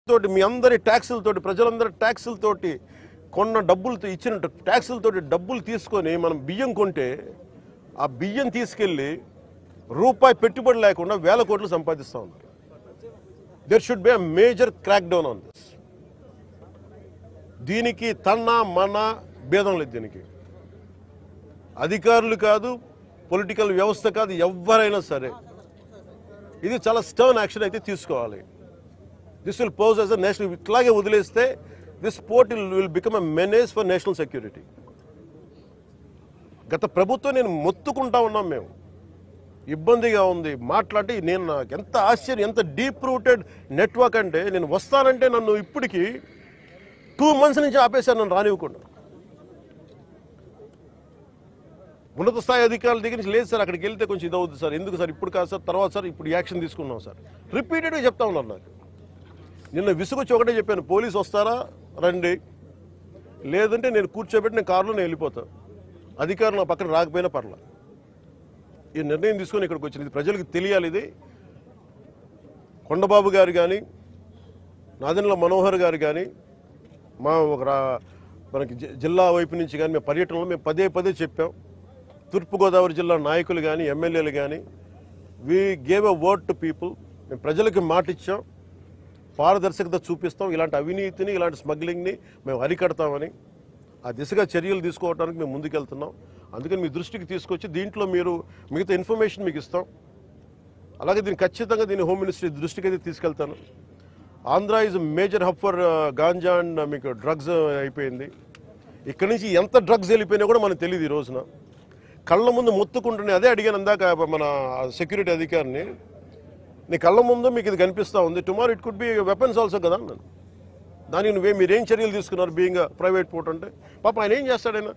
తోటి మీ అందరి ట్యాక్సులతోటి ప్రజలందరి ట్యాక్సులతోటి కొన్న డబ్బులతో ఇచ్చిన ట్యాక్సులతోటి డబ్బులు తీసుకొని మనం బియ్యం కొంటే ఆ బియ్యం తీసుకెళ్ళి రూపాయి పెట్టుబడి లేకుండా వేల కోట్లు సంపాదిస్తూ ఉన్నారు. There should be a major crackdown on this. దీనికి తన్న మన భేదం లేదు. దీనికి అధికారులు కాదు, పొలిటికల్ వ్యవస్థ కాదు, ఎవరైనా సరే ఇది చాలా స్టర్న్ యాక్షన్ అయితే తీసుకోవాలి. This will pose as a national. ఇట్లాగే వదిలేస్తే this port will become a menace for national security. గత ప్రభుత్వం నేను మొత్తుకుంటా ఉన్నాం, మేము ఇబ్బందిగా ఉంది మాట్లాడి. నేను నాకు ఎంత ఆశ్చర్యం, ఎంత డీప్ రూటెడ్ నెట్వర్క్ అంటే నేను వస్తానంటే నన్ను ఇప్పటికీ 2 months నుంచి ఆపేశారు, నన్ను రానివ్వకుండా. ఉన్నత స్థాయి అధికారుల దగ్గర నుంచి లేదు సార్, అక్కడికి వెళ్తే కొంచెం ఇది అవుతుంది సార్, ఎందుకు సార్ ఇప్పుడు కాదు సార్, తర్వాత సార్ ఇప్పుడు యాక్షన్ తీసుకున్నాం సార్, రిపీటెడ్గా చెప్తా ఉన్నారు. నాకు నిన్న విసుగొచ్చి ఒకటే చెప్పాను, పోలీసు వస్తారా రండి, లేదంటే నేను కూర్చోబెట్టి నేను కారులో నేను వెళ్ళిపోతాను, అధికారులు నా పక్కన రాకపోయినా పర్లా. ఈ నిర్ణయం తీసుకొని ఇక్కడికి వచ్చింది. ఇది ప్రజలకు తెలియాలి. ఇది కొండబాబు గారు కానీ, నాదెండ్ల మనోహర్ గారు కానీ, మా మనకి జిల్లా వైపు నుంచి కానీ మేము పర్యటనలో మేము పదే చెప్పాం. తూర్పుగోదావరి జిల్లా నాయకులు కానీ, ఎమ్మెల్యేలు కానీ, we gave a word to people. మేము ప్రజలకు మాట ఇచ్చాం, పారదర్శకత చూపిస్తాం, ఇలాంటి అవినీతిని ఇలాంటి స్మగ్లింగ్ని మేము అరికడతామని. ఆ దిశగా చర్యలు తీసుకోవడానికి మేము ముందుకెళ్తున్నాం. అందుకని మీ దృష్టికి తీసుకొచ్చి దీంట్లో మీరు మిగతా ఇన్ఫర్మేషన్ మీకు ఇస్తాం. అలాగే దీన్ని ఖచ్చితంగా హోమ్ మినిస్ట్రీ దృష్టికి అయితే తీసుకెళ్తాను. Andhra is major hub for ganja and మీకు డ్రగ్స్ అయిపోయింది. ఇక్కడి నుంచి ఎంత డ్రగ్స్ వెళ్ళిపోయినా కూడా మనకు తెలియదు. ఈ రోజున కళ్ళ ముందు మొత్తుకుంటున్నాయి. అదే అడిగాను అందాక మన సెక్యూరిటీ అధికారిని, నీ కళ్ళ ముందు మీకు ఇది కనిపిస్తూ ఉంది, tomorrow it could be weapons also కదా అన్నాను. దానికి మీరేం చర్యలు తీసుకున్నారు బీయింగ్ ప్రైవేట్ పోర్ట్ అంటే? పాప ఆయన ఏం చేస్తాడైనా